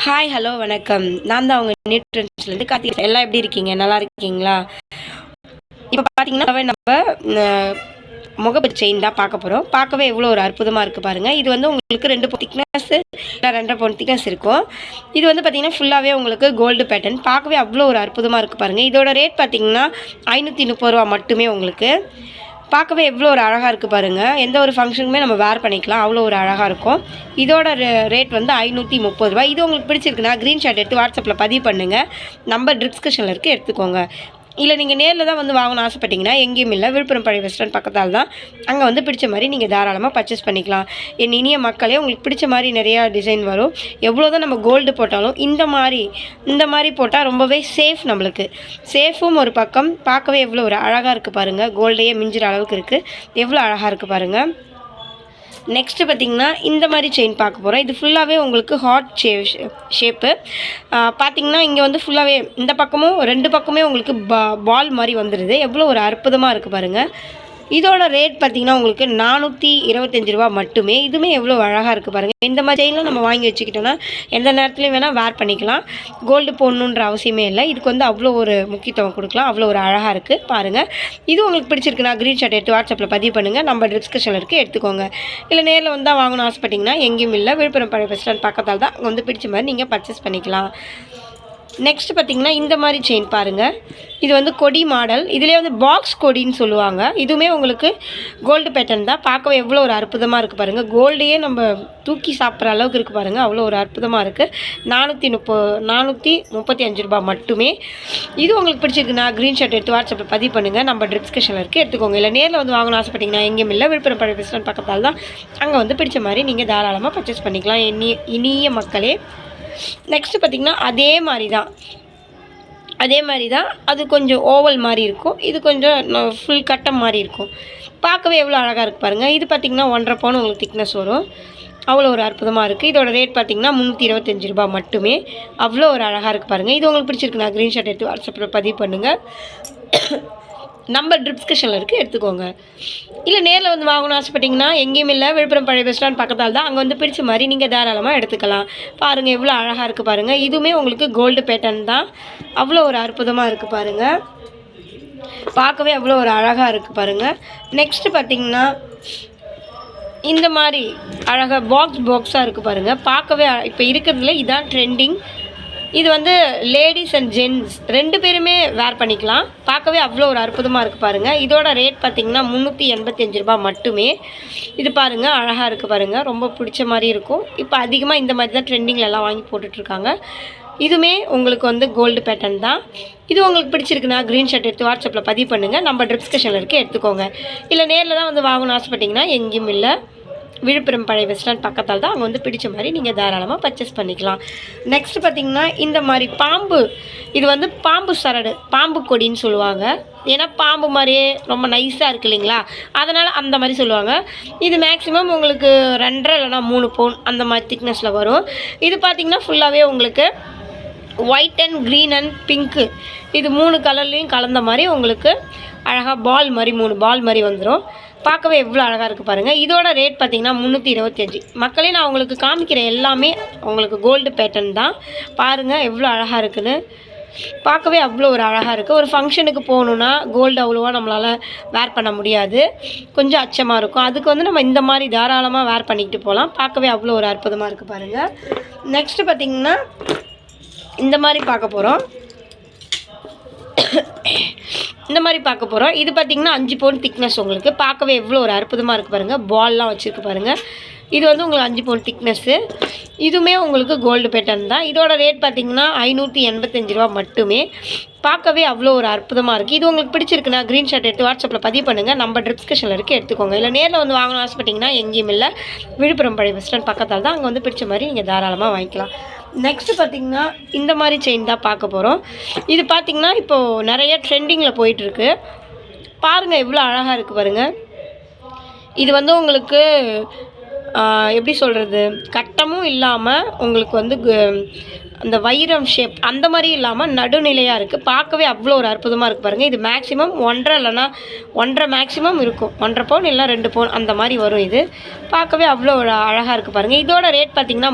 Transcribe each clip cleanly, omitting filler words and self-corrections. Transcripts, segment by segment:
Hi, hello, வணக்கம். நான் தான் உங்க நியூட்ரன்ஸ்லேருந்து கார்த்திகை. எல்லாம் எப்படி இருக்கீங்க? நல்லா இருக்கீங்களா? இப்போ பார்த்தீங்கன்னா நம்ம முகப்பு செயின் தான் பார்க்க போகிறோம். பார்க்கவே எவ்வளோ ஒரு அற்புதமாக இருக்குது பாருங்கள். இது வந்து உங்களுக்கு 2 பவுன் திக்னஸ், 2.5 பவுன் திக்னஸ் இருக்கும். இது வந்து பார்த்தீங்கன்னா ஃபுல்லாகவே உங்களுக்கு கோல்டு பேட்டர்ன். பார்க்கவே அவ்வளோ ஒரு அற்புதமாக இருக்குது பாருங்கள். இதோட ரேட் பார்த்தீங்கன்னா ரூ. 530 மட்டுமே உங்களுக்கு. பார்க்கவே எவ்வளோ ஒரு அழகாக இருக்குது பாருங்கள். எந்த ஒரு ஃபங்க்ஷனுக்குமே நம்ம வேர் பண்ணிக்கலாம். அவ்வளோ ஒரு அழகாக இருக்கும். இதோட ரேட் வந்து ரூ. 530. இது உங்களுக்கு பிடிச்சிருக்குன்னா ஸ்க்ரீன்ஷாட் எடுத்து வாட்ஸ்அப்பில் பதிவு பண்ணுங்கள். நம்பர் டிஸ்கிரிப்ஷனில் இருக்குது, எடுத்துக்கோங்க. இல்லை நீங்கள் நேரில் தான் வந்து வாங்கணும்னு ஆசைப்பட்டீங்கன்னா எங்கேயும் இல்லை, விழுப்புரம் பழைய பஸ் ஸ்டாண்ட் பக்கத்தால் தான். அங்கே வந்து பிடிச்ச மாதிரி நீங்கள் தாராளமாக பர்ச்சேஸ் பண்ணிக்கலாம். என் இனிய மக்களே, உங்களுக்கு பிடிச்ச மாதிரி நிறையா டிசைன் வரும். எவ்வளோ தான் நம்ம கோல்டு போட்டாலும் இந்த மாதிரி போட்டால் ரொம்பவே சேஃப். நம்மளுக்கு சேஃபும் ஒரு பக்கம். பார்க்கவே எவ்வளோ ஒரு அழகாக இருக்குது பாருங்கள். கோல்டையே மிஞ்சிற அளவுக்கு இருக்குது. எவ்வளோ அழகாக இருக்குது பாருங்கள். நெக்ஸ்ட்டு பார்த்திங்கன்னா இந்த மாதிரி செயின் பார்க்க போகிறோம். இது ஃபுல்லாகவே உங்களுக்கு ஹார்ட் ஷேப்பு. பார்த்திங்கன்னா இங்கே வந்து ஃபுல்லாகவே இந்த பக்கமும் 2 பக்கமே உங்களுக்கு பால் மாதிரி வந்துடுது. எவ்வளோ ஒரு அற்புதமாக இருக்குது பாருங்கள். இதோட ரேட் பார்த்திங்கன்னா உங்களுக்கு ரூ. 425 மட்டுமே. இதுவுமே எவ்வளோ அழகாக இருக்குது பாருங்கள். இந்த மாதிரி செயின்லாம் நம்ம வாங்கி வச்சுக்கிட்டோன்னா எந்த நேரத்துலையும் வேணால் வேர் பண்ணிக்கலாம். கோல்டு போடணுன்ற அவசியமே இல்லை. இதுக்கு வந்து அவ்வளோ ஒரு முக்கியத்துவம் கொடுக்கலாம். அவ்வளோ ஒரு அழகாக இருக்குது பாருங்கள். இது உங்களுக்கு பிடிச்சிருக்குன்னா ஸ்க்ரீன்ஷாட் எடுத்து வாட்ஸ்அப்பில் பதிவு பண்ணுங்கள். நம்ம டிஸ்கஷனில் இருக்குது, எடுத்துக்கோங்க. இல்லை நேரில் வந்தால் வாங்கணும்னு ஆசைப்பட்டிங்கன்னா எங்கேயும் இல்லை, விழுப்புரம் பழைய பஸ் ஸ்டாண்ட் பக்கத்தால் தான். வந்து பிடிச்ச மாதிரி நீங்கள் பர்ச்சேஸ் பண்ணிக்கலாம். நெக்ஸ்ட்டு பார்த்திங்கன்னா இந்த மாதிரி செயின் பாருங்கள். இது வந்து கொடி மாடல். இதிலே வந்து பாக்ஸ் கொடின்னு சொல்லுவாங்க. இதுவுமே உங்களுக்கு கோல்டு பேட்டர்ன் தான். பார்க்கவே எவ்வளோ ஒரு அற்புதமாக இருக்குது பாருங்கள். கோல்டையே நம்ம தூக்கி சாப்பிட்ற அளவுக்கு இருக்குது பாருங்கள். அவ்வளோ ஒரு அற்புதமாக இருக்குது. ரூ. 435 மட்டுமே. இது உங்களுக்கு பிடிச்சிருக்குன்னா ஸ்க்ரீன்ஷாட் எடுத்து வாட்ஸ்அப்பில் பதிவு பண்ணுங்கள். நம்ம டிஸ்கஷனில் இருக்குது, எடுத்துக்கோங்க. இல்லை நேரில் வந்து வாங்கணும்னு ஆசைப்பட்டிங்கன்னா எங்கேயும் இல்லை, விழுப்புரம் பழைய பஸ் ஸ்டாண்ட் பக்கத்தால் தான். அங்கே வந்து பிடிச்ச மாதிரி நீங்கள் தாராளமாக பர்ச்சேஸ் பண்ணிக்கலாம். இனிய மக்களே, நெக்ஸ்ட்டு பார்த்திங்கன்னா அதே மாதிரி தான். அது கொஞ்சம் ஓவல் மாதிரி இருக்கும். இது கொஞ்சம் ஃபுல் கட்டம் மாதிரி இருக்கும். பார்க்கவே எவ்வளோ அழகாக இருக்குது பாருங்கள். இது பார்த்திங்கன்னா 1.5 பவுன் உங்களுக்கு திக்னஸ் வரும். அவ்வளோ ஒரு அற்புதமாக இருக்குது. இதோட ரேட் பார்த்திங்கன்னா ரூ. 325 மட்டுமே. அவ்வளோ ஒரு அழகாக இருக்குது பாருங்கள். இது உங்களுக்கு பிடிச்சிருக்குண்ணா ஸ்க்ரீன்ஷாட் எடுத்து வாட்ஸ்அப்பில் பதிவு பண்ணுங்கள். நம்பர் டிஸ்கிரிப்ஷனில் இருக்குது, எடுத்துக்கோங்க. இல்லை நேரில் வந்து வாங்கணும்னு ஆசைப்பட்டிங்கன்னா எங்கேயும் இல்லை, விழுப்புரம் பழைய பஸ் ஸ்டாண்ட் பக்கத்தால் தான். அங்கே வந்து பிடிச்ச மாதிரி நீங்கள் தாராளமாக எடுத்துக்கலாம். பாருங்கள் எவ்வளோ அழகாக இருக்குது பாருங்கள். இதுவுமே உங்களுக்கு கோல்டு பேட்டர்ன் தான். அவ்வளோ ஒரு அற்புதமாக இருக்குது பாருங்கள். பார்க்கவே அவ்வளோ ஒரு அழகாக இருக்குது பாருங்கள். நெக்ஸ்ட்டு பார்த்திங்கன்னா இந்த மாதிரி அழகாக பாக்ஸாக இருக்குது பாருங்கள். பார்க்கவே இப்போ இருக்கிறதுல இதான் ட்ரெண்டிங். இது வந்து லேடிஸ் அண்ட் ஜென்ட்ஸ் 2 பேருமே வேர் பண்ணிக்கலாம். பார்க்கவே அவ்வளோ ஒரு அற்புதமாக இருக்குது பாருங்கள். இதோட ரேட் பார்த்திங்கன்னா ரூ. 385 மட்டுமே. இது பாருங்கள் அழகாக இருக்குது பாருங்கள். ரொம்ப பிடிச்ச மாதிரி இருக்கும். இப்போ அதிகமாக இந்த மாதிரி தான் ட்ரெண்டிங்லலாம் வாங்கி போட்டுட்ருக்காங்க. இதுவுமே உங்களுக்கு வந்து கோல்டு பேட்டர்ன் தான். இது உங்களுக்கு பிடிச்சிருக்குன்னா ஸ்க்ரீன்ஷாட் எடுத்து வாட்ஸ்அப்பில் பதிவு பண்ணுங்கள். நம்ம டிஸ்கஷனில் இருக்குது, எடுத்துக்கோங்க. இல்லை நேரில் தான் வந்து வாங்கணும்னு ஆசைப்பட்டிங்கன்னா எங்கேயும் இல்லை, விழுப்புரம் பழைய பஸ் ஸ்டாண்ட் பக்கத்தால் தான். அங்கே வந்து பிடிச்ச மாதிரி நீங்கள் தாராளமாக பர்ச்சேஸ் பண்ணிக்கலாம். நெக்ஸ்ட்டு பார்த்திங்கன்னா இந்த மாதிரி பாம்பு. இது வந்து பாம்பு சரடு, பாம்பு கொடின்னு சொல்லுவாங்க. ஏன்னா பாம்பு மாதிரியே ரொம்ப நைஸாக இருக்குது இல்லைங்களா, அதனால் அந்த மாதிரி சொல்லுவாங்க. இது மேக்ஸிமம் உங்களுக்கு 2.5 இல்லைனா 3 பவுன் அந்த மாதிரி திக்னஸில் வரும். இது பார்த்திங்கன்னா ஃபுல்லாகவே உங்களுக்கு white and green and pink, இது 3 கலர்லேயும் கலந்த மாதிரி உங்களுக்கு அழகாக பால் மாதிரி 3 பால் மாதிரி வந்துடும். பார்க்கவே எவ்வளோ அழகாக இருக்குது பாருங்கள். இதோட ரேட் பார்த்திங்கன்னா 325. மக்களே, நான் உங்களுக்கு காமிக்கிற எல்லாமே உங்களுக்கு கோல்டு பேட்டர்ன் தான். பாருங்கள் எவ்வளோ அழகாக இருக்குதுன்னு. பார்க்கவே அவ்வளோ ஒரு அழகாக இருக்குது. ஒரு ஃபங்க்ஷனுக்கு போகணுன்னா கோல்டு அவ்வளோவா நம்மளால் வேர் பண்ண முடியாது, கொஞ்சம் அச்சமாக இருக்கும். அதுக்கு வந்து நம்ம இந்த மாதிரி தாராளமாக வேர் பண்ணிக்கிட்டு போகலாம். பார்க்கவே அவ்வளோ ஒரு அற்புதமாக இருக்குது பாருங்கள். நெக்ஸ்ட்டு பார்த்திங்கன்னா இந்த மாதிரி பார்க்க போகிறோம். இது பார்த்திங்கன்னா 5 பவுன் திக்னஸ். உங்களுக்கு பார்க்கவே எவ்வளோ ஒரு அற்புதமாக இருக்குது பாருங்கள். பால்லாம் வச்சுருக்கு பாருங்கள். இது வந்து உங்களுக்கு 5 பவுன் திக்னஸ்ஸு. இதுவுமே உங்களுக்கு கோல்டு பேட்டர்ன் தான். இதோட ரேட் பார்த்திங்கன்னா ரூ. 585 மட்டுமே. பார்க்கவே அவ்வளோ ஒரு அற்புதமாக இருக்குது. இது உங்களுக்கு பிடிச்சிருக்குன்னா ஸ்க்ரீன்ஷாட் எடுத்து வாட்ஸ்அப்பில் பதிவு பண்ணுங்கள். நம்ம டிஸ்கஷனில் இருக்குது, எடுத்துக்கோங்க. இல்லை நேரில் வந்து வாங்கணும்னு ஆசைப்பட்டிங்கன்னா எங்கேயும் இல்லை, விழுப்புரம் பழைய பஸ் ஸ்டாண்ட் பக்கத்தால் தான். அங்கே வந்து பிடிச்ச மாதிரி நீங்கள் தாராளமாக வாங்கிக்கலாம். நெக்ஸ்ட்டு பார்த்திங்கன்னா இந்த மாதிரி செயின் தான் பார்க்க போகிறோம். இது பார்த்திங்கன்னா இப்போது நிறைய ட்ரெண்டிங்கில் போயிட்டுருக்கு. பாருங்கள் எவ்வளோ அழகாக இருக்குது பாருங்கள். இது வந்து உங்களுக்கு எப்படி சொல்கிறது, கட்டமும் இல்லாமல் உங்களுக்கு வந்து அந்த வைரம் ஷேப் அந்த மாதிரி இல்லாமல் நடுநிலையாக இருக்குது. பார்க்கவே அவ்வளோ ஒரு அற்புதமாக இருக்குது பாருங்கள். இது மேக்ஸிமம் 1.5 இல்லைனா 1.5 மேக்ஸிமம் இருக்கும். 1.5 பவுன் இல்லை 2 பவுன் அந்த மாதிரி வரும். இது பார்க்கவே அவ்வளோ ஒரு அழகாக இருக்குது பாருங்கள். இதோட ரேட் பார்த்திங்கன்னா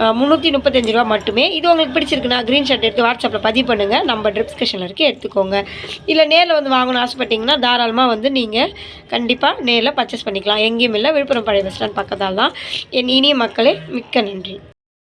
ரூ. 335 மட்டுமே. இது உங்களுக்கு பிடிச்சிருக்குன்னா ஸ்க்ரீன்ஷாட் எடுத்து வாட்ஸ்அப்பில் பதிவு பண்ணுங்கள். நம்ம டிஸ்கிரிப்ஷனில் இருக்குது, எடுத்துக்கோங்க. இல்லை நேரில் வந்து வாங்கணும்னு ஆசைப்பட்டீங்கன்னா தாராளமாக வந்து நீங்கள் கண்டிப்பாக நேரில் பர்ச்சேஸ் பண்ணிக்கலாம். எங்கேயும் இல்லை, விழுப்புரம் பழைய பஸ் ஸ்டாண்ட் பக்கத்தால் தான். என் இனிய மக்களே, மிக்க நன்றி.